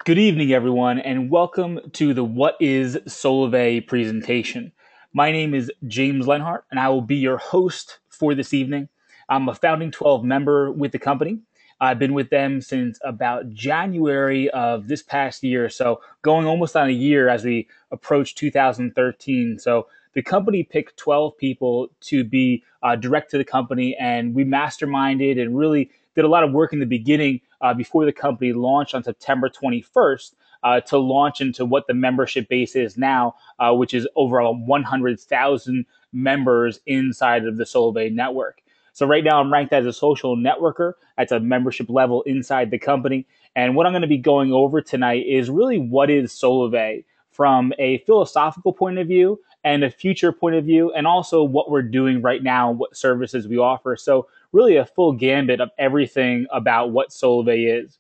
Good evening, everyone, and welcome to the What is Solavei presentation. My name is James Leonhardt, and I will be your host for this evening. I'm a founding 12 member with the company. I've been with them since about January of this past year, so going almost on a year as we approach 2013. So the company picked 12 people to be direct to the company, and we masterminded and really did a lot of work in the beginning before the company launched on September 21st to launch into what the membership base is now, which is over 100,000 members inside of the Solavei network. So right now I'm ranked as a social networker. That's a membership level inside the company. And what I'm going to be going over tonight is really what is Solavei from a philosophical point of view and a future point of view, and also what we're doing right now, what services we offer. So really a full gambit of everything about what Solavei is.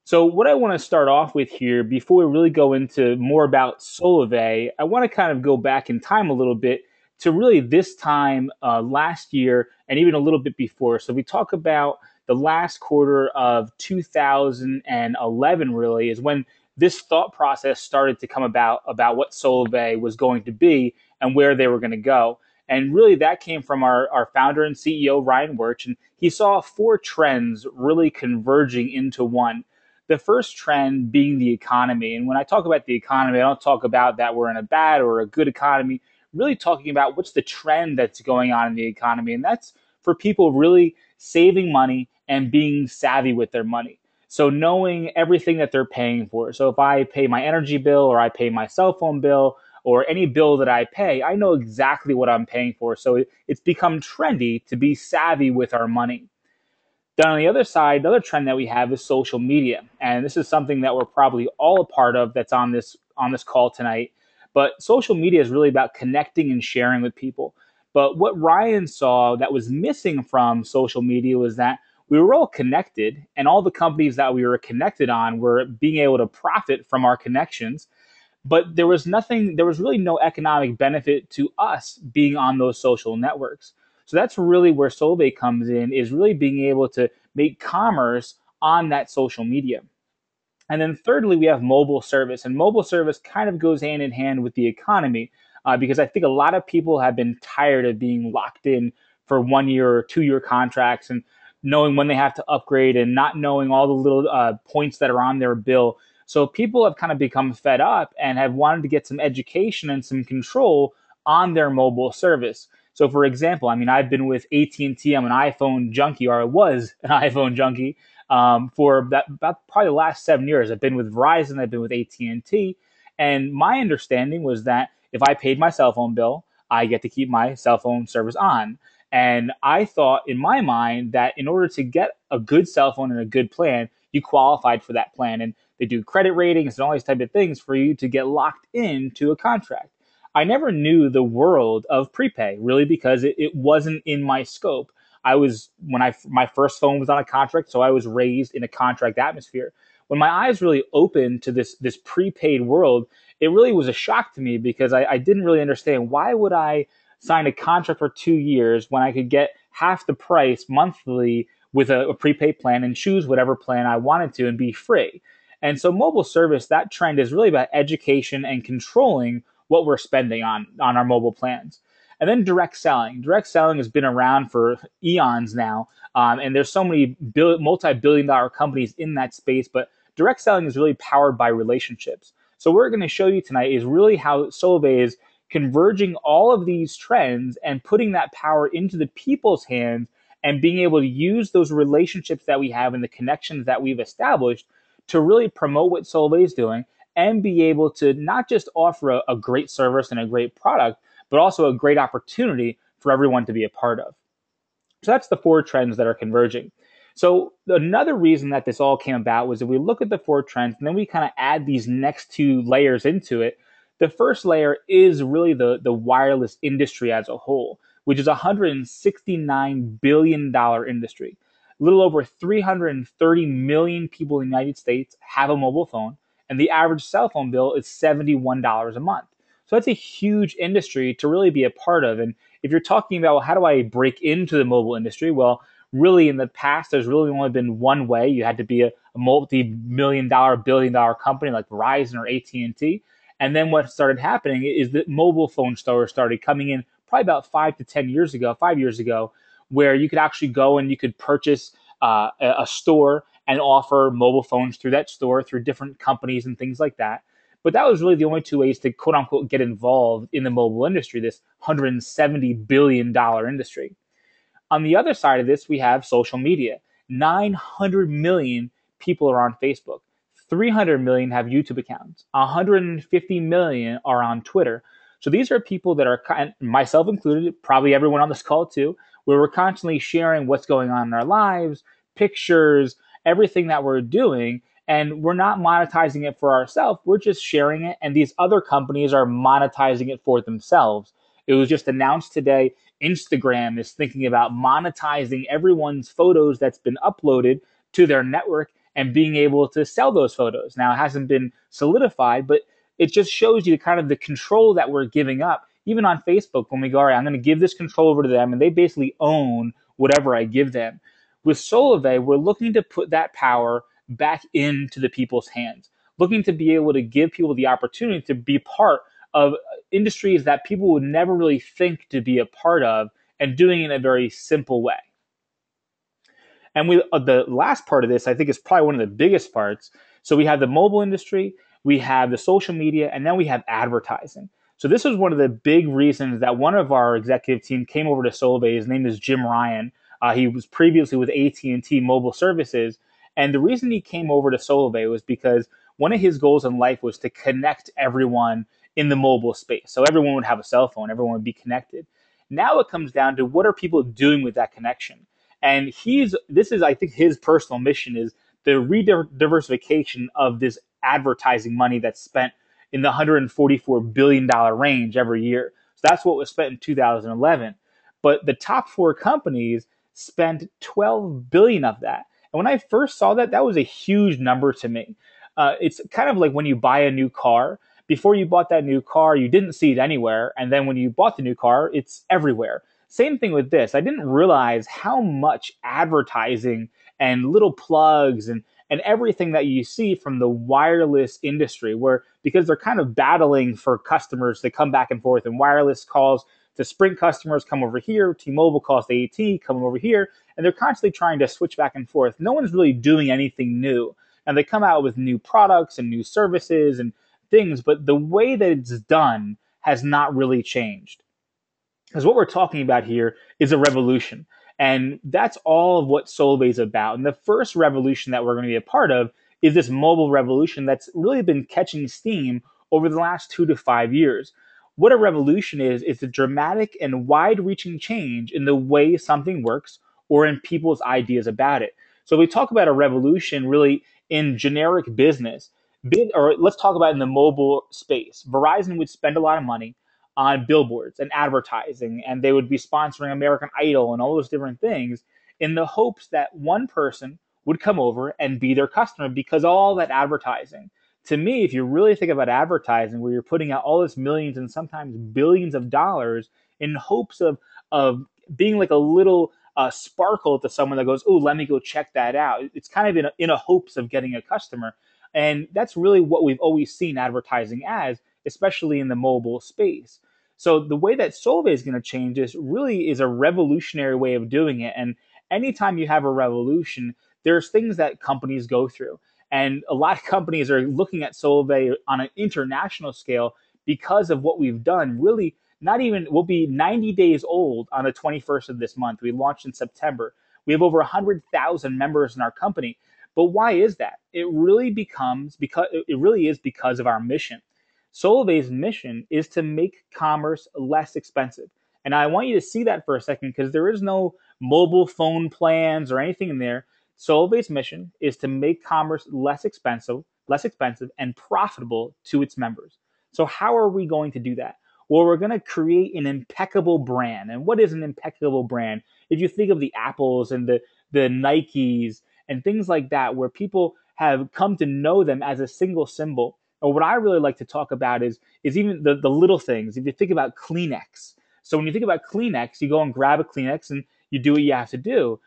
So what I want to start off with here, before we really go into more about Solavei, I want to kind of go back in time a little bit to really this time last year and even a little bit before. So we talk about the last quarter of 2011 really is when this thought process started to come about what Solavei was going to be and where they were going to go. And really that came from our founder and CEO, Ryan Wirch, and he saw four trends really converging into one. The first trend being the economy. And when I talk about the economy, I don't talk about that we're in a bad or a good economy, really talking about what's the trend that's going on in the economy. And that's for people really saving money and being savvy with their money. So knowing everything that they're paying for. So if I pay my energy bill or I pay my cell phone bill or any bill that I pay, I know exactly what I'm paying for. So it's become trendy to be savvy with our money. Then on the other side, the other trend that we have is social media. And this is something that we're probably all a part of that's on this call tonight. But social media is really about connecting and sharing with people. But what Ryan saw that was missing from social media was that we were all connected, and all the companies that we were connected on were being able to profit from our connections. But there was really no economic benefit to us being on those social networks. So that's really where Solvay comes in, is really being able to make commerce on that social media. And then thirdly, we have mobile service. And mobile service kind of goes hand in hand with the economy because I think a lot of people have been tired of being locked in for 1 year or 2 year contracts and knowing when they have to upgrade and not knowing all the little points that are on their bill. So people have kind of become fed up and have wanted to get some education and some control on their mobile service. So for example, I mean, I've been with AT&T. I'm an iPhone junkie, or I was an iPhone junkie for about probably the last 7 years. I've been with Verizon, I've been with AT&T, and my understanding was that if I paid my cell phone bill, I get to keep my cell phone service on. And I thought in my mind that in order to get a good cell phone and a good plan, you qualified for that plan. And they do credit ratings and all these type of things for you to get locked into a contract. I never knew the world of prepay really because it wasn't in my scope. I was my first phone was on a contract, so I was raised in a contract atmosphere. When my eyes really opened to this prepaid world, it really was a shock to me because I didn't really understand why would I sign a contract for 2 years when I could get half the price monthly with a prepaid plan and choose whatever plan I wanted to and be free. And so mobile service, that trend is really about education and controlling what we're spending on our mobile plans. And then direct selling. Direct selling has been around for eons now, and there's so many multi-billion-dollar companies in that space. But direct selling is really powered by relationships. So what we're going to show you tonight is really how Solavei is converging all of these trends and putting that power into the people's hands and being able to use those relationships that we have and the connections that we've established to really promote what Solavei is doing and be able to not just offer a great service and a great product, but also a great opportunity for everyone to be a part of. So that's the four trends that are converging. So another reason that this all came about was if we look at the four trends and then we kind of add these next two layers into it, the first layer is really the wireless industry as a whole, which is a $169 billion industry. A little over 330 million people in the United States have a mobile phone, and the average cell phone bill is $71 a month. So that's a huge industry to really be a part of. And if you're talking about, well, how do I break into the mobile industry? Well, really in the past, there's really only been one way. You had to be a a multi-million dollar, billion-dollar company like Verizon or AT&T. And then what started happening is that mobile phone stores started coming in probably about 5 years ago, where you could actually go and you could purchase a store and offer mobile phones through that store through different companies and things like that. But that was really the only two ways to quote unquote get involved in the mobile industry, this $170 billion industry. On the other side of this, we have social media. 900 million people are on Facebook. 300 million have YouTube accounts. 150 million are on Twitter. So these are people that are, myself included, probably everyone on this call too, where we're constantly sharing what's going on in our lives, pictures, everything that we're doing. And we're not monetizing it for ourselves. We're just sharing it. And these other companies are monetizing it for themselves. It was just announced today Instagram is thinking about monetizing everyone's photos that's been uploaded to their network and being able to sell those photos. Now, it hasn't been solidified, but it just shows you kind of the control that we're giving up. Even on Facebook, when we go, all right, I'm going to give this control over to them, and they basically own whatever I give them. With Solavei, we're looking to put that power back into the people's hands, looking to be able to give people the opportunity to be part of industries that people would never really think to be a part of, and doing it in a very simple way. And the last part of this, I think, is probably one of the biggest parts. So we have the mobile industry, we have the social media, and then we have advertising. So this was one of the big reasons that one of our executive team came over to Solavei. His name is Jim Ryan. He was previously with AT&T Mobile Services. And the reason he came over to Solavei was because one of his goals in life was to connect everyone in the mobile space. So everyone would have a cell phone, everyone would be connected. Now it comes down to what are people doing with that connection? And this is, I think, his personal mission is the rediversification of this advertising money that's spent in the $144 billion range every year. So that's what was spent in 2011. But the top four companies spent 12 billion of that. And when I first saw that, that was a huge number to me. It's kind of like when you buy a new car. Before you bought that new car, you didn't see it anywhere. And then when you bought the new car, it's everywhere. Same thing with this. I didn't realize how much advertising and little plugs and everything that you see from the wireless industry, where because they're kind of battling for customers to come back and forth, and wireless calls to Sprint customers come over here, T-Mobile calls to AT come over here, and they're constantly trying to switch back and forth. No one's really doing anything new. And they come out with new products and new services and things, but the way that it's done has not really changed. Because what we're talking about here is a revolution. And that's all of what Solavei is about. And the first revolution that we're going to be a part of is this mobile revolution that's really been catching steam over the last 2 to 5 years. What a revolution is a dramatic and wide-reaching change in the way something works or in people's ideas about it. So we talk about a revolution really in generic business, or let's talk about in the mobile space. Verizon would spend a lot of money on billboards and advertising, and they would be sponsoring American Idol and all those different things in the hopes that one person would come over and be their customer because all that advertising. To me, if you really think about advertising, where you're putting out all this millions and sometimes billions of dollars in hopes of being like a little sparkle to someone that goes, oh, let me go check that out. It's kind of in a hopes of getting a customer. And that's really what we've always seen advertising as, especially in the mobile space. So the way that Solavei is going to change this really is a revolutionary way of doing it. And anytime you have a revolution, there's things that companies go through. And a lot of companies are looking at Solavei on an international scale because of what we've done. Really, not even, we'll be 90 days old on the 21st of this month. We launched in September. We have over 100,000 members in our company. But why is that? It really is because of our mission. Solavei's mission is to make commerce less expensive. And I want you to see that for a second because there is no mobile phone plans or anything in there. Solavei's mission is to make commerce less expensive and profitable to its members. So how are we going to do that? Well, we're going to create an impeccable brand. And what is an impeccable brand? If you think of the Apples and the Nikes and things like that, where people have come to know them as a single symbol. Or what I really like to talk about is even the little things. If you think about Kleenex. So when you think about Kleenex, you go and grab a Kleenex and you do what you have to do.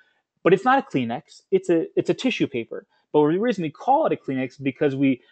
But it's not a Kleenex, it's a tissue paper. But the reason we call it a Kleenex is because we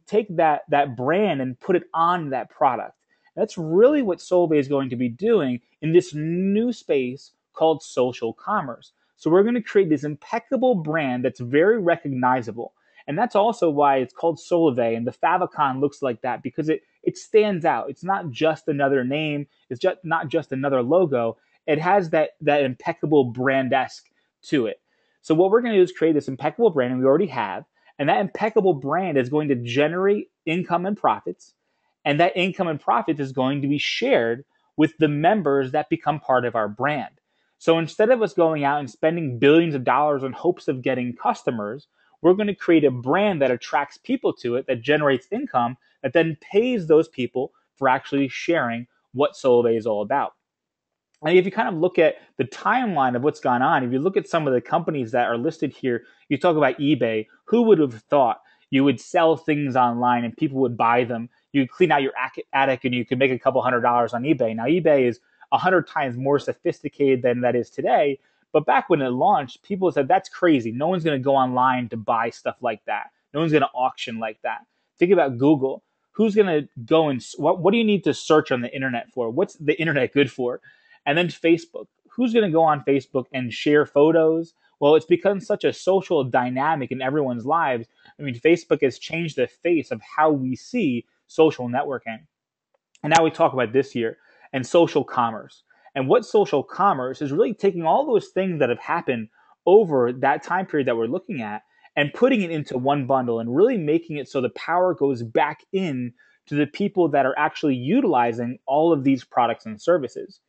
take that brand and put it on that product. That's really what Solavei is going to be doing in this new space called social commerce. So we're going to create this impeccable brand that's very recognizable. And that's also why it's called Solavei, and the favicon looks like that because it stands out. It's not just another name. It's just not just another logo. It has that impeccable brand-esque to it. So what we're going to do is create this impeccable brand, and we already have. And that impeccable brand is going to generate income and profits. And that income and profits is going to be shared with the members that become part of our brand. So instead of us going out and spending billions of dollars in hopes of getting customers, we're going to create a brand that attracts people to it, that generates income, that then pays those people for actually sharing what Solavei is all about. And if you kind of look at the timeline of what's gone on, if you look at some of the companies that are listed here, you talk about eBay. Who would have thought you would sell things online and people would buy them? You would clean out your attic and you could make a couple $100s on eBay. Now, eBay is 100 times more sophisticated than that is today. But back when it launched, people said, that's crazy. No one's going to go online to buy stuff like that. No one's going to auction like that. Think about Google. Who's going to go and what do you need to search on the internet for? What's the internet good for? And then Facebook. Who's going to go on Facebook and share photos? Well, it's become such a social dynamic in everyone's lives. I mean, Facebook has changed the face of how we see social networking. And now we talk about this year and social commerce. And what social commerce is really taking all those things that have happened over that time period that we're looking at and putting it into one bundle and really making it so the power goes back in to the people that are actually utilizing all of these products and services.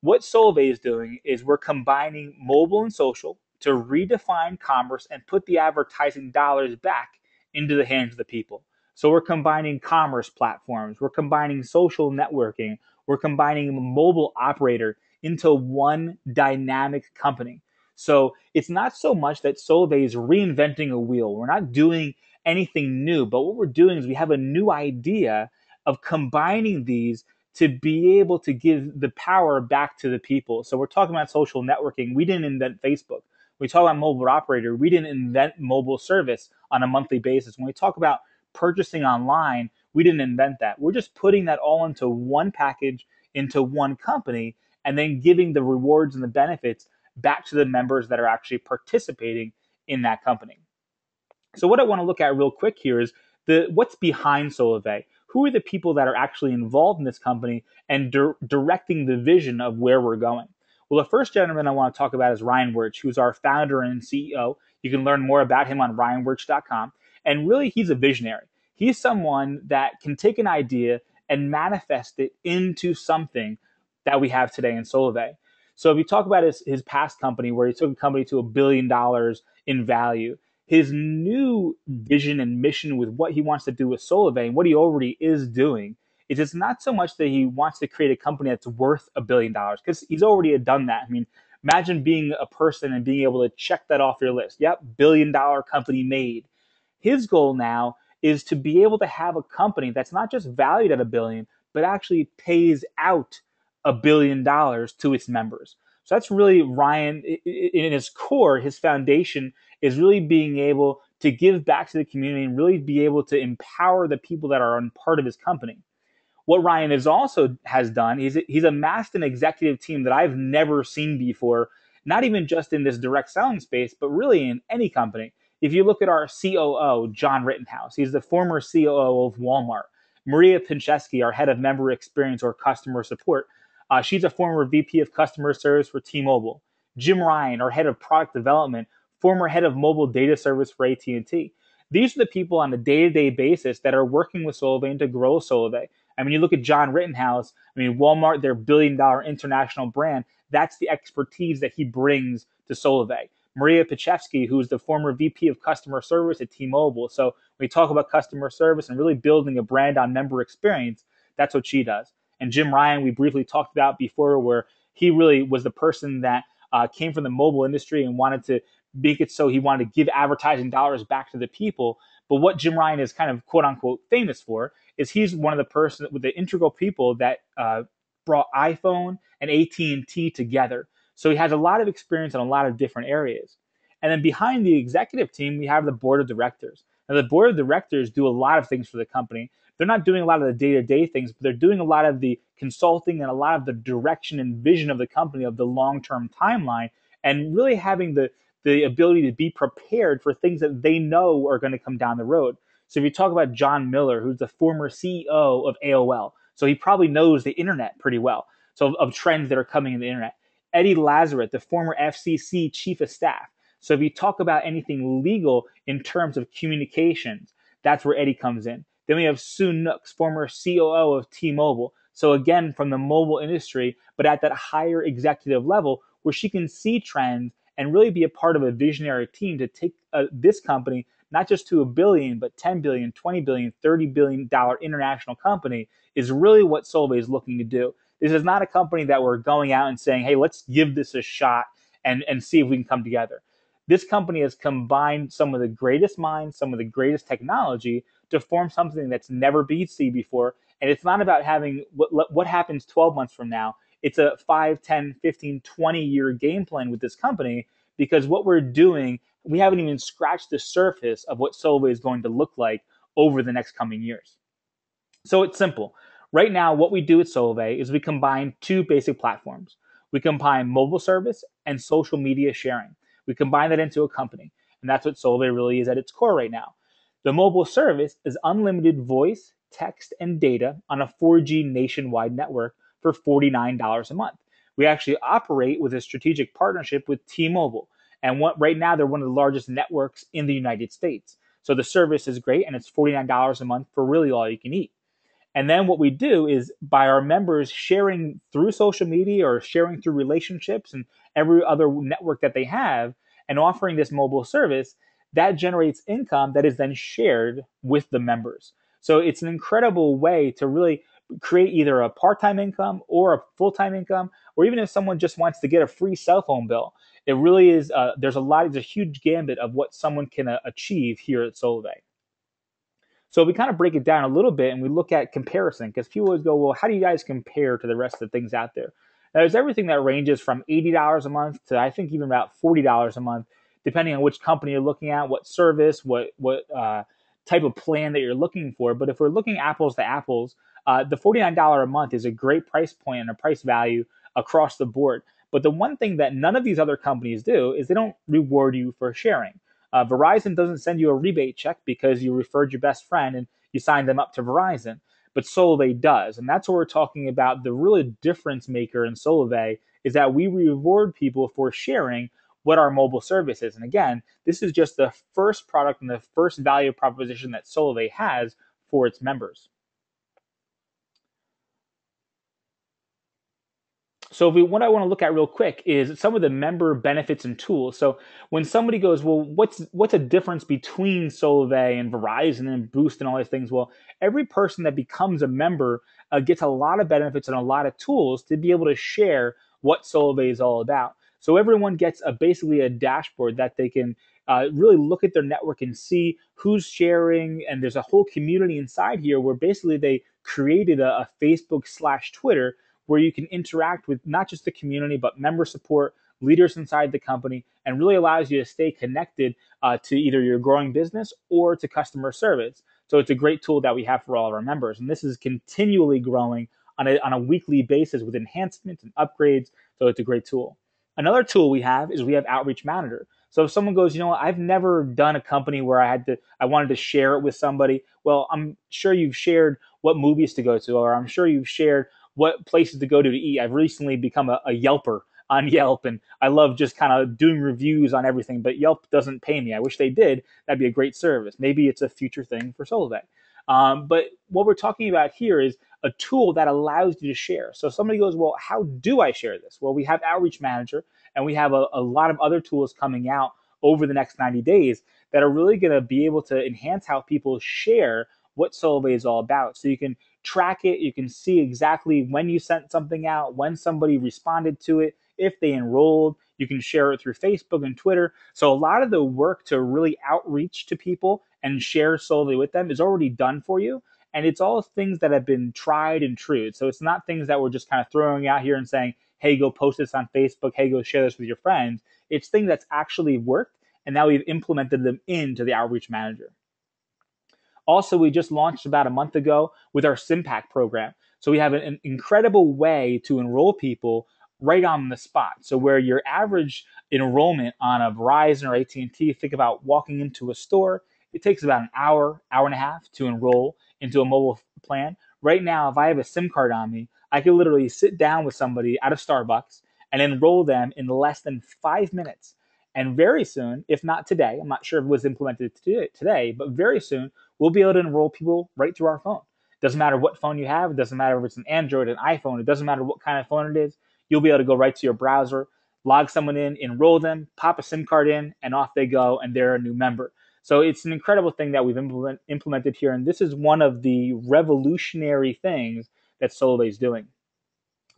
What Solavei is doing is we're combining mobile and social to redefine commerce and put the advertising dollars back into the hands of the people. So we're combining commerce platforms, we're combining social networking, we're combining a mobile operator into one dynamic company. So it's not so much that Solavei is reinventing a wheel. We're not doing anything new, but what we're doing is we have a new idea of combining these to be able to give the power back to the people. So we're talking about social networking. We didn't invent Facebook. We talk about mobile operator. We didn't invent mobile service on a monthly basis. When we talk about purchasing online, we didn't invent that. We're just putting that all into one package, into one company, and then giving the rewards and the benefits back to the members that are actually participating in that company. So what I want to look at real quick here is what's behind Solavei. Who are the people that are actually involved in this company and directing the vision of where we're going? Well, the first gentleman I want to talk about is Ryan Wirtz, who's our founder and CEO. You can learn more about him on ryanwirtz.com. And really, he's a visionary. He's someone that can take an idea and manifest it into something that we have today in Solavei. So if you talk about his past company, where he took a company to $1 billion in value, his new vision and mission with what he wants to do with Solavei and what he already is doing is it's not so much that he wants to create a company that's worth $1 billion, because he's already done that. I mean, imagine being a person and being able to check that off your list. Yep, $1 billion company made. His goal now is to be able to have a company that's not just valued at $1 billion, but actually pays out $1 billion to its members. So that's really Ryan in his core, his foundation is really being able to give back to the community and really be able to empower the people that are on part of his company. What Ryan has done, he's amassed an executive team that I've never seen before, not even just in this direct selling space, but really in any company. If you look at our COO, John Rittenhouse, he's the former COO of Walmart. Maria Pincheski, our head of member experience or customer support, she's a former VP of customer service for T-Mobile. Jim Ryan, our head of product development, former head of mobile data service for AT&T. These are the people on a day-to-day basis that are working with Solavei to grow Solavei. I mean, you look at John Rittenhouse, I mean, Walmart, their $1 billion international brand, that's the expertise that he brings to Solavei. Maria Pichevsky, who's the former VP of customer service at T-Mobile. So when we talk about customer service and really building a brand on member experience, that's what she does. And Jim Ryan, we briefly talked about before, where he really was the person that came from the mobile industry and wanted to make it so he wanted to give advertising dollars back to the people. But what Jim Ryan is kind of quote unquote famous for is he's one of the person with the integral people that brought iPhone and AT&T together. So he has a lot of experience in a lot of different areas. And then behind the executive team, we have the board of directors. Now, the board of directors do a lot of things for the company. They're not doing a lot of the day-to-day things, but they're doing a lot of the consulting and a lot of the direction and vision of the company, of the long-term timeline, and really having the ability to be prepared for things that they know are going to come down the road. So if you talk about John Miller, who's the former CEO of AOL, so he probably knows the internet pretty well, so of trends that are coming in the internet. Eddie Lazarus, the former FCC chief of staff. So if you talk about anything legal in terms of communications, that's where Eddie comes in. Then we have Sue Nooks, former COO of T-Mobile. So again, from the mobile industry, but at that higher executive level where she can see trends and really be a part of a visionary team to take this company not just to a billion, but 10 billion, 20 billion, $30 billion international company is really what Solavei is looking to do. This is not a company that we're going out and saying, hey, let's give this a shot and see if we can come together. This company has combined some of the greatest minds, some of the greatest technology to form something that's never been seen before. And it's not about having what happens 12 months from now. It's a 5, 10, 15, 20-year game plan with this company, because what we're doing, we haven't even scratched the surface of what Solavei is going to look like over the next coming years. So it's simple. Right now, what we do at Solavei is we combine two basic platforms. We combine mobile service and social media sharing. We combine that into a company, and that's what Solavei really is at its core right now. The mobile service is unlimited voice, text, and data on a 4G nationwide network for $49 a month. We actually operate with a strategic partnership with T-Mobile, and right now they're one of the largest networks in the United States. So the service is great, and it's $49 a month for really all you can eat. And then what we do is, by our members sharing through social media or sharing through relationships and every other network that they have and offering this mobile service, that generates income that is then shared with the members. So it's an incredible way to really create either a part-time income or a full-time income, or even if someone just wants to get a free cell phone bill. It really is, there's a huge gambit of what someone can achieve here at Solavei. So we kind of break it down a little bit and we look at comparison, because people always go, well, how do you guys compare to the rest of the things out there? Now, there's everything that ranges from $80 a month to I think even about $40 a month, depending on which company you're looking at, what service, what type of plan that you're looking for. But if we're looking apples to apples, the $49 a month is a great price point and a price value across the board. But the one thing that none of these other companies do is they don't reward you for sharing. Verizon doesn't send you a rebate check because you referred your best friend and you signed them up to Verizon, but Solavei does. And that's what we're talking about. The really difference maker in Solavei is that we reward people for sharing what our mobile service is. And again, this is just the first product and the first value proposition that Solavei has for its members. So what I want to look at real quick is some of the member benefits and tools. So when somebody goes, well, what's a difference between Solavei and Verizon and Boost and all these things? Well, every person that becomes a member gets a lot of benefits and a lot of tools to be able to share what Solavei is all about. So everyone gets basically a dashboard that they can really look at their network and see who's sharing. And there's a whole community inside here where basically they created a Facebook/Twitter where you can interact with not just the community, but member support, leaders inside the company, and really allows you to stay connected to either your growing business or to customer service. So it's a great tool that we have for all of our members. And this is continually growing on a weekly basis with enhancements and upgrades. So it's a great tool. Another tool we have is we have Outreach Manager. So if someone goes, I've never done a company where I wanted to share it with somebody. Well, I'm sure you've shared what movies to go to, or I'm sure you've shared what places to go to eat. I've recently become a Yelper on Yelp, and I love just kind of doing reviews on everything, but Yelp doesn't pay me. I wish they did. That'd be a great service. Maybe it's a future thing for Solavei. But what we're talking about here is a tool that allows you to share. So somebody goes, well, how do I share this? Well, we have Outreach Manager, and we have a lot of other tools coming out over the next 90 days that are really going to be able to enhance how people share what Solavei is all about. So you can track it, you can see exactly when you sent something out, when somebody responded to it, if they enrolled. You can share it through Facebook and Twitter. So a lot of the work to really outreach to people and share Solavei with them is already done for you. And it's all things that have been tried and true. So it's not things that we're just kind of throwing out here and saying, hey, go post this on Facebook, hey, go share this with your friends. It's things that's actually worked and now we've implemented them into the outreach manager. Also, we just launched about a month ago with our SimPack program. So we have an incredible way to enroll people right on the spot. So where your average enrollment on a Verizon or AT&T, think about walking into a store, it takes about an hour, hour and a half to enroll into a mobile plan. Right now, if I have a SIM card on me, I can literally sit down with somebody at a Starbucks and enroll them in less than 5 minutes. And very soon, if not today, I'm not sure if it was implemented today, but very soon, we'll be able to enroll people right through our phone. Doesn't matter what phone you have. It doesn't matter if it's an Android, an iPhone. It doesn't matter what kind of phone it is. You'll be able to go right to your browser, log someone in, enroll them, pop a SIM card in, and off they go, and they're a new member. So it's an incredible thing that we've implemented here, and this is one of the revolutionary things that Solavei is doing.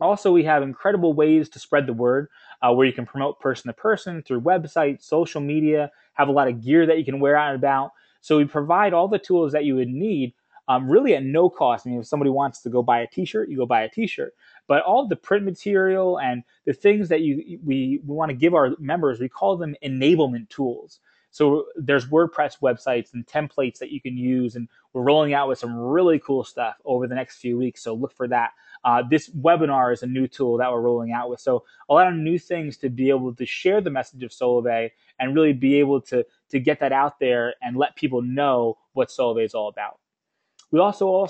Also, we have incredible ways to spread the word where you can promote person to person through websites, social media, have a lot of gear that you can wear out and about. So we provide all the tools that you would need really at no cost. I mean, if somebody wants to go buy a t-shirt, you go buy a t-shirt. But all the print material and the things that we want to give our members, we call them enablement tools. So there's WordPress websites and templates that you can use, and we're rolling out with some really cool stuff over the next few weeks. So look for that. This webinar is a new tool that we're rolling out with. So a lot of new things to be able to share the message of Solavei and really be able to get that out there and let people know what Solavei is all about. We also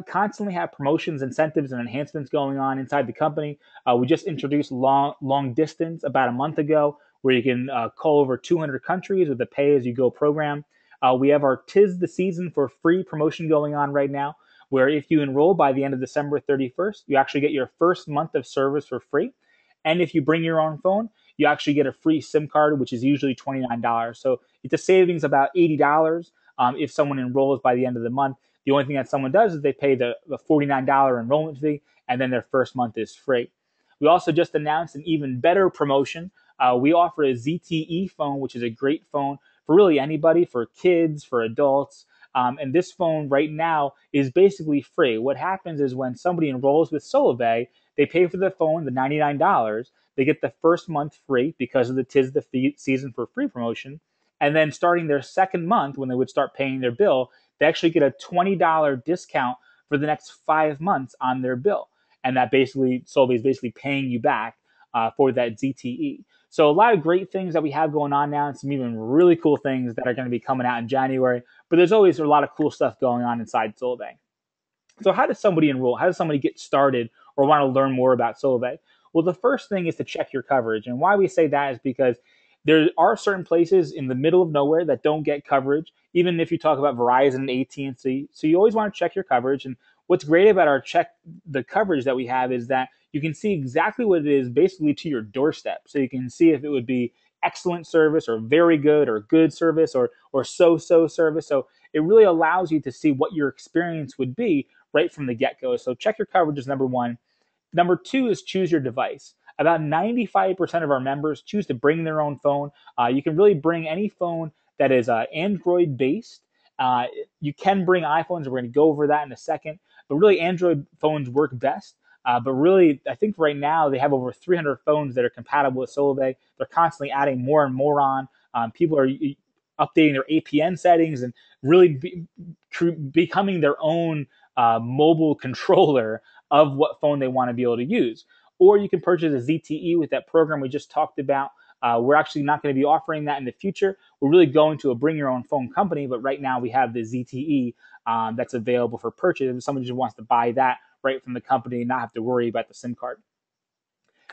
constantly have promotions, incentives, and enhancements going on inside the company. We just introduced long distance about a month ago, where you can call over 200 countries with a pay-as-you-go program. We have our 'Tis the Season for free promotion going on right now, where if you enroll by the end of December 31st, you actually get your first month of service for free. And if you bring your own phone, you actually get a free SIM card, which is usually $29. So it's a savings about $80 if someone enrolls by the end of the month. The only thing that someone does is they pay the $49 enrollment fee, and then their first month is free. We also just announced an even better promotion. We offer a ZTE phone, which is a great phone for really anybody, for kids, for adults. And this phone right now is basically free. What happens is when somebody enrolls with Solavei, they pay for the phone, the $99. They get the first month free because of the 'Tis the Season for free promotion. And then starting their second month, when they would start paying their bill, they actually get a $20 discount for the next 5 months on their bill. And that basically, Solavei is basically paying you back for that ZTE. So a lot of great things that we have going on now, and some even really cool things that are going to be coming out in January. But there's always a lot of cool stuff going on inside Solavei. So how does somebody enroll? How does somebody get started or want to learn more about Solavei? Well, the first thing is to check your coverage. And why we say that is because there are certain places in the middle of nowhere that don't get coverage, even if you talk about Verizon and AT&T. So you always want to check your coverage. And what's great about our the coverage that we have is that you can see exactly what it is basically to your doorstep. So you can see if it would be excellent service or very good or good service or so-so service. So it really allows you to see what your experience would be right from the get-go. So check your coverage is number one. Number two is choose your device. About 95% of our members choose to bring their own phone. You can really bring any phone that is Android based. You can bring iPhones. We're going to go over that in a second. But really, Android phones work best. But really, I think right now they have over 300 phones that are compatible with Solavei. They're constantly adding more and more on. People are updating their APN settings and really becoming their own mobile controller of what phone they want to be able to use. Or you can purchase a ZTE with that program we just talked about. We're actually not going to be offering that in the future. We're really going to a bring your own phone company, but right now we have the ZTE that's available for purchase. If somebody just wants to buy that right from the company and not have to worry about the SIM card.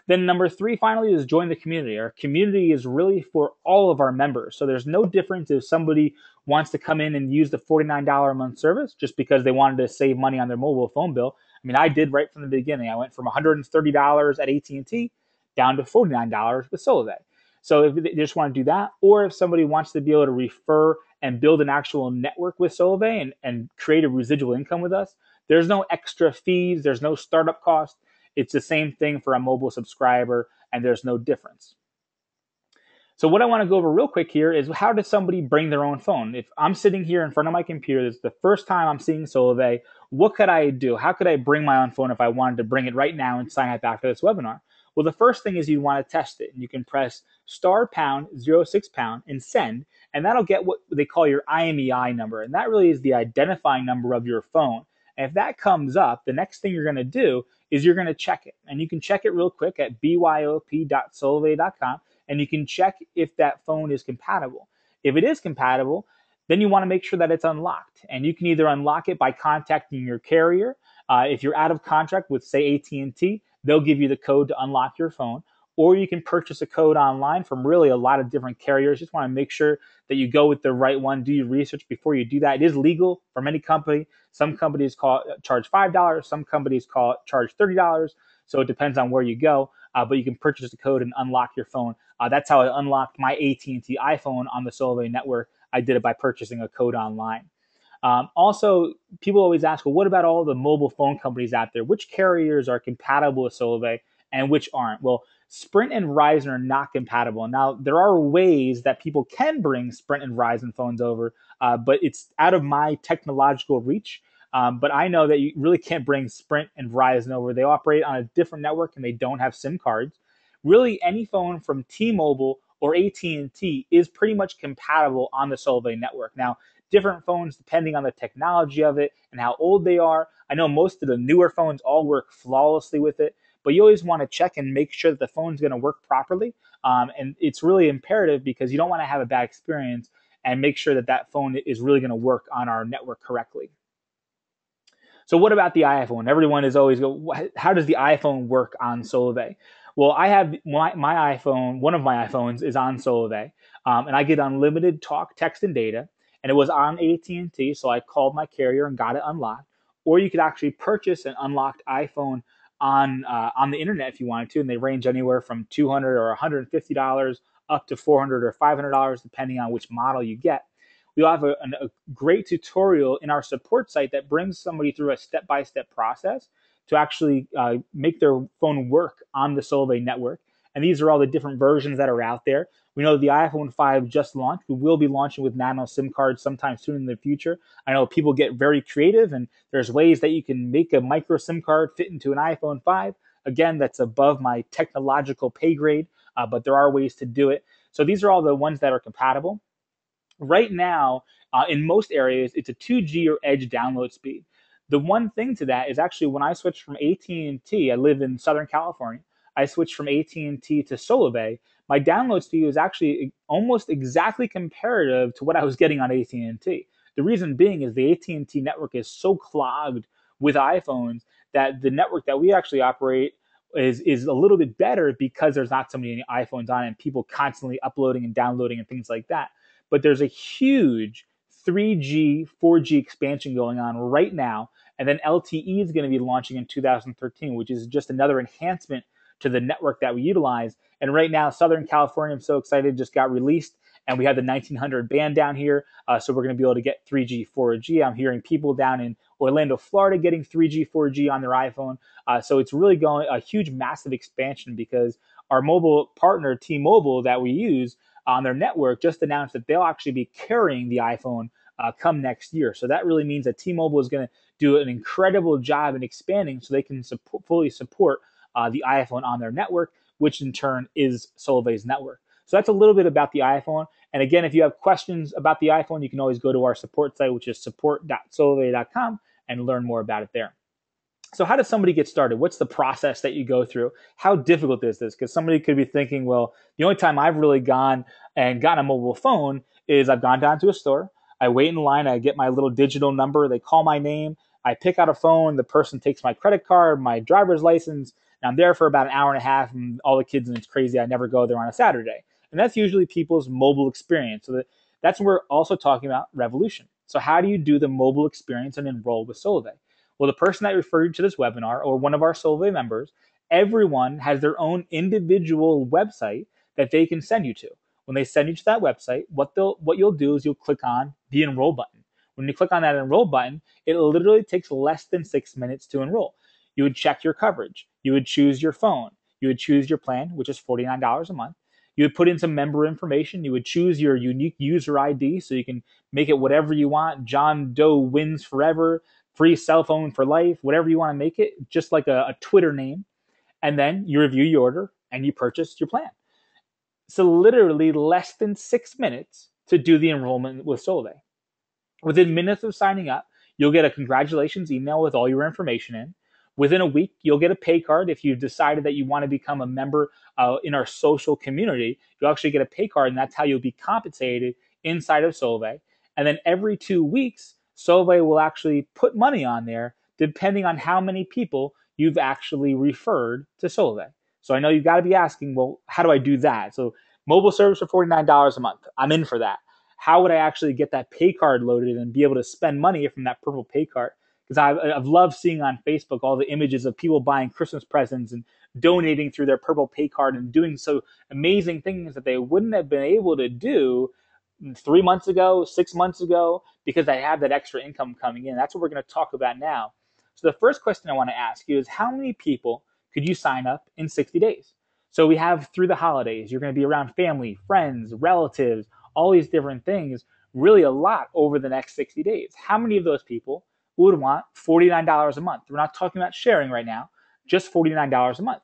Then number three, finally, is join the community. Our community is really for all of our members. So there's no difference if somebody wants to come in and use the $49 a month service just because they wanted to save money on their mobile phone bill. I mean, I did right from the beginning. I went from $130 at AT&T down to $49 with Solavei. So if they just want to do that, or if somebody wants to be able to refer and build an actual network with Solavei and create a residual income with us, there's no extra fees. There's no startup cost. It's the same thing for a mobile subscriber, and there's no difference. So what I want to go over real quick here is how does somebody bring their own phone? If I'm sitting here in front of my computer, this is the first time I'm seeing Solavei, what could I do? How could I bring my own phone if I wanted to bring it right now and sign up after this webinar? Well, the first thing is you want to test it, and you can press *#06# and send, and that'll get what they call your IMEI number, and that really is the identifying number of your phone. And if that comes up, the next thing you're going to do is you're going to check it, and you can check it real quick at byop.solavei.com, and you can check if that phone is compatible. If it is compatible, then you want to make sure that it's unlocked, and you can either unlock it by contacting your carrier. If you're out of contract with, say, AT&T, they'll give you the code to unlock your phone, or you can purchase a code online from really a lot of different carriers. Just want to make sure that you go with the right one. Do your research before you do that. It is legal for many companies. Some companies charge $5. Some companies charge $30. So it depends on where you go. But you can purchase the code and unlock your phone. That's how I unlocked my AT&T iPhone on the Solavei network. I did it by purchasing a code online. Also, people always ask, well, what about all the mobile phone companies out there? Which carriers are compatible with Solavei and which aren't? Well, Sprint and Verizon are not compatible. Now, there are ways that people can bring Sprint and Verizon phones over, but it's out of my technological reach. But I know that you really can't bring Sprint and Verizon over. They operate on a different network and they don't have SIM cards. Really, any phone from T-Mobile or AT&T is pretty much compatible on the Solavei network. Now, different phones, depending on the technology of it and how old they are. I know most of the newer phones all work flawlessly with it, but you always want to check and make sure that the phone's going to work properly. And it's really imperative because you don't want to have a bad experience, and make sure that that phone is really going to work on our network correctly. So what about the iPhone? Everyone is always go, how does the iPhone work on Solavei? Well, I have my iPhone, one of my iPhones is on Solavei, and I get unlimited talk, text, and data. And it was on AT&T, so I called my carrier and got it unlocked. Or you could actually purchase an unlocked iPhone on the internet if you wanted to, and they range anywhere from $200 or $150 up to $400 or $500, depending on which model you get. We have a great tutorial in our support site that brings somebody through a step-by-step process to actually make their phone work on the Solavei network. And these are all the different versions that are out there. We know the iPhone 5 just launched. We will be launching with nano SIM cards sometime soon in the future. I know people get very creative, and there's ways that you can make a micro SIM card fit into an iPhone 5. Again, that's above my technological pay grade, but there are ways to do it. So these are all the ones that are compatible. Right now, in most areas, it's a 2G or edge download speed. The one thing to that is actually when I switched from AT&T, I live in Southern California, I switched from AT&T to Solavei, my download speed was actually almost exactly comparative to what I was getting on AT&T. The reason being is the AT&T network is so clogged with iPhones that the network that we actually operate is a little bit better because there's not so many iPhones on it and people constantly uploading and downloading and things like that. But there's a huge 3G, 4G expansion going on right now. And then LTE is going to be launching in 2013, which is just another enhancement to the network that we utilize. And right now, Southern California, I'm so excited, just got released. And we have the 1900 band down here. So we're going to be able to get 3G, 4G. I'm hearing people down in Orlando, Florida getting 3G, 4G on their iPhone. So it's really going a huge, massive expansion because our mobile partner, T-Mobile, that we use on their network just announced that they'll actually be carrying the iPhone come next year. So that really means that T-Mobile is going to do an incredible job in expanding so they can fully support the iPhone on their network, which in turn is Solavei's network. So that's a little bit about the iPhone. And again, if you have questions about the iPhone, you can always go to our support site, which is support.solavei.com, and learn more about it there. So how does somebody get started? What's the process that you go through? How difficult is this? Because somebody could be thinking, well, the only time I've really gone and gotten a mobile phone is I've gone down to a store, I wait in line, I get my little digital number, they call my name, I pick out a phone, the person takes my credit card, my driver's license, and I'm there for about an hour and a half, and all the kids, and it's crazy, I never go there on a Saturday. And that's usually people's mobile experience. So that's when we're also talking about revolution. So how do you do the mobile experience and enroll with Solavei? Well, the person that referred you to this webinar or one of our Solavei members, everyone has their own individual website that they can send you to. When they send you to that website, what you'll do is you'll click on the enroll button. When you click on that enroll button, it literally takes less than 6 minutes to enroll. You would check your coverage. You would choose your phone. You would choose your plan, which is $49 a month. You would put in some member information. You would choose your unique user ID so you can make it whatever you want. John Doe wins forever, free cell phone for life, whatever you want to make it, just like a Twitter name. And then you review your order and you purchase your plan. So literally less than 6 minutes to do the enrollment with Solavei. Within minutes of signing up, you'll get a congratulations email with all your information in. Within a week, you'll get a pay card. If you've decided that you want to become a member in our social community, you'll actually get a pay card, and that's how you'll be compensated inside of Solavei. And then every 2 weeks, Solavei will actually put money on there depending on how many people you've actually referred to Solavei. So I know you've got to be asking, well, how do I do that? So mobile service for $49 a month. I'm in for that. How would I actually get that pay card loaded and be able to spend money from that purple pay card? Because I've loved seeing on Facebook all the images of people buying Christmas presents and donating through their purple pay card and doing so amazing things that they wouldn't have been able to do 3 months ago, 6 months ago, because they have that extra income coming in. That's what we're going to talk about now. So the first question I want to ask you is, how many people could you sign up in 60 days? So we have through the holidays, you're going to be around family, friends, relatives, all these different things, really a lot over the next 60 days. How many of those people would want $49 a month? We're not talking about sharing right now, just $49 a month.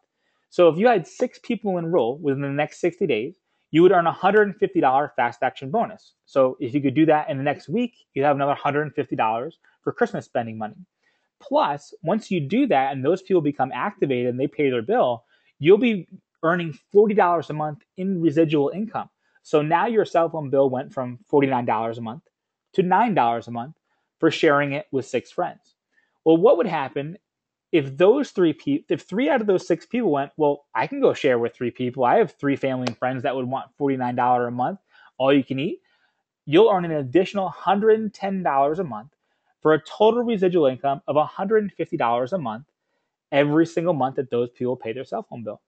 So if you had 6 people enroll within the next 60 days, you would earn a $150 fast action bonus. So if you could do that in the next week, you'd have another $150 for Christmas spending money. Plus, once you do that and those people become activated and they pay their bill, you'll be earning $40 a month in residual income. So now your cell phone bill went from $49 a month to $9 a month for sharing it with 6 friends. Well, what would happen if if 3 out of those 6 people went, well, I can go share with 3 people. I have 3 family and friends that would want $49 a month, all you can eat. You'll earn an additional $110 a month for a total residual income of $150 a month every single month that those people pay their cell phone bill.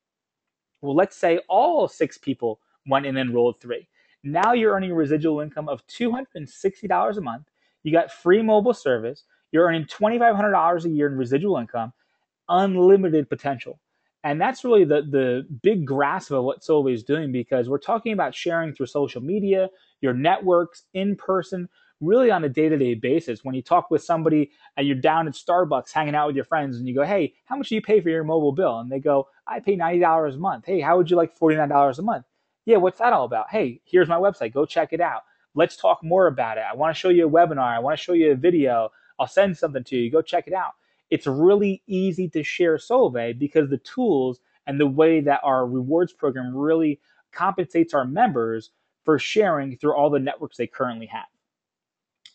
Well, let's say all 6 people went and enrolled 3. Now you're earning a residual income of $260 a month. You got free mobile service. You're earning $2,500 a year in residual income, unlimited potential. And that's really the big grasp of what Solavei is doing, because we're talking about sharing through social media, your networks, in person, really on a day-to-day basis. When you talk with somebody and you're down at Starbucks hanging out with your friends and you go, hey, how much do you pay for your mobile bill? And they go, I pay $90 a month. Hey, how would you like $49 a month? Yeah, what's that all about? Hey, here's my website. Go check it out. Let's talk more about it. I want to show you a webinar. I want to show you a video. I'll send something to you. Go check it out. It's really easy to share Solavei because the tools and the way that our rewards program really compensates our members for sharing through all the networks they currently have.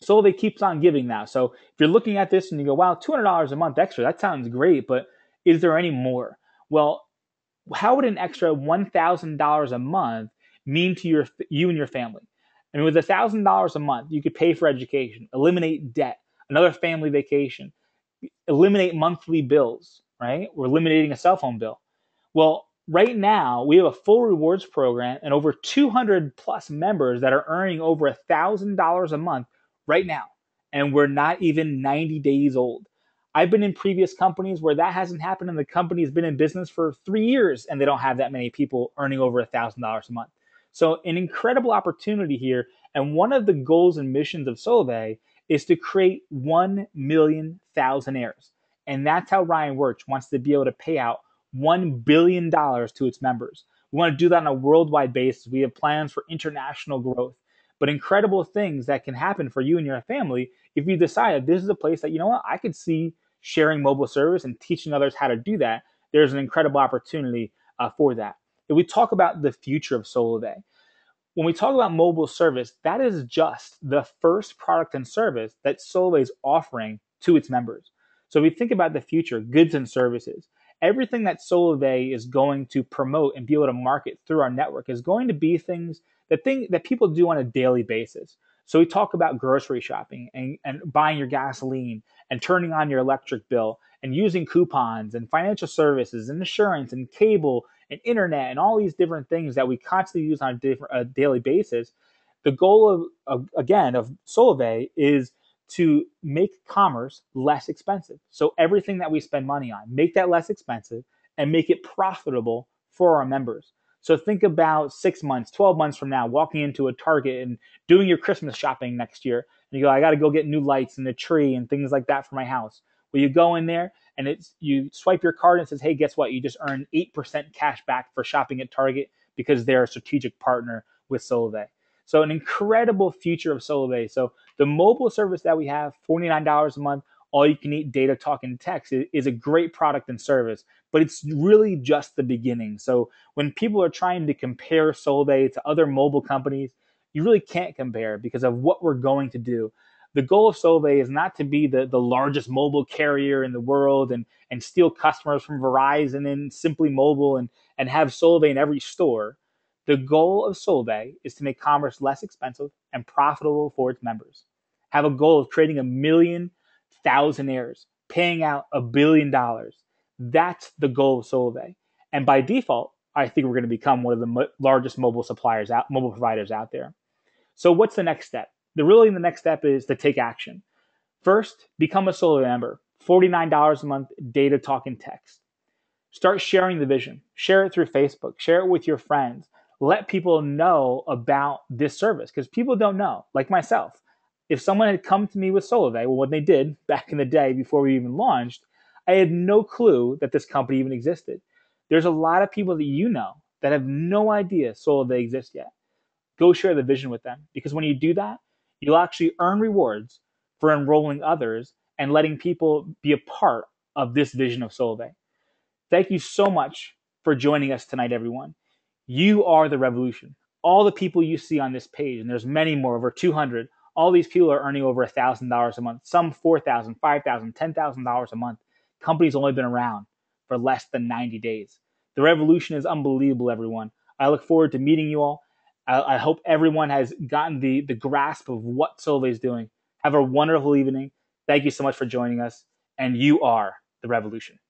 Solavei keeps on giving now. So if you're looking at this and you go, wow, $200 a month extra, that sounds great, but is there any more? Well, how would an extra $1,000 a month mean to you and your family? I mean, with $1,000 a month, you could pay for education, eliminate debt, another family vacation, eliminate monthly bills, right? We're eliminating a cell phone bill. Well, right now, we have a full rewards program and over 200 plus members that are earning over $1,000 a month right now. And we're not even 90 days old. I've been in previous companies where that hasn't happened, and the company's been in business for 3 years and they don't have that many people earning over $1,000 a month. So an incredible opportunity here. And one of the goals and missions of Solavei is to create 1 million thousandaires. And that's how Ryan Wirtz wants to be able to pay out $1 billion to its members. We want to do that on a worldwide basis. We have plans for international growth, but incredible things that can happen for you and your family if you decide this is a place that, you know what, I could see sharing mobile service and teaching others how to do that. There's an incredible opportunity for that. If we talk about the future of Solavei, when we talk about mobile service, that is just the first product and service that Solavei is offering to its members. So if we think about the future, goods and services, everything that Solavei is going to promote and be able to market through our network is going to be things that people do on a daily basis. So we talk about grocery shopping and buying your gasoline and turning on your electric bill and using coupons and financial services and insurance and cable and internet and all these different things that we constantly use on a daily basis. The goal again of Solavei is to make commerce less expensive. So everything that we spend money on, make that less expensive and make it profitable for our members. So think about 6 months, 12 months from now, walking into a Target and doing your Christmas shopping next year. And you go, I got to go get new lights and a tree and things like that for my house. where you go in there and you swipe your card and it says, hey, guess what? You just earned 8% cash back for shopping at Target because they're a strategic partner with Solavei. So an incredible future of Solavei. So the mobile service that we have, $49 a month, all you can eat data, talk, and text is a great product and service, but it's really just the beginning. So when people are trying to compare Solavei to other mobile companies, you really can't compare because of what we're going to do. The goal of Solavei is not to be the largest mobile carrier in the world and steal customers from Verizon and Simply Mobile and have Solavei in every store. The goal of Solavei is to make commerce less expensive and profitable for its members. Have a goal of creating 1,000,000 thousandaires, paying out $1 billion. That's the goal of Solavei. And by default, I think we're going to become one of the largest mobile providers out there. So what's the next step? The next step is to take action. First, become a Solavei member. $49 a month, data, talk, and text. Start sharing the vision. Share it through Facebook. Share it with your friends. Let people know about this service because people don't know, like myself. If someone had come to me with Solavei, well, when they did back in the day before we even launched, I had no clue that this company even existed. There's a lot of people that you know that have no idea Solavei exists yet. Go share the vision with them because when you do that, you'll actually earn rewards for enrolling others and letting people be a part of this vision of Solavei. Thank you so much for joining us tonight, everyone. You are the revolution. All the people you see on this page, and there's many more, over 200, all these people are earning over $1,000 a month, some $4,000, $5,000, $10,000 a month. Companies only been around for less than 90 days. The revolution is unbelievable, everyone. I look forward to meeting you all. I hope everyone has gotten the grasp of what Solavei is doing. Have a wonderful evening. Thank you so much for joining us. And you are the revolution.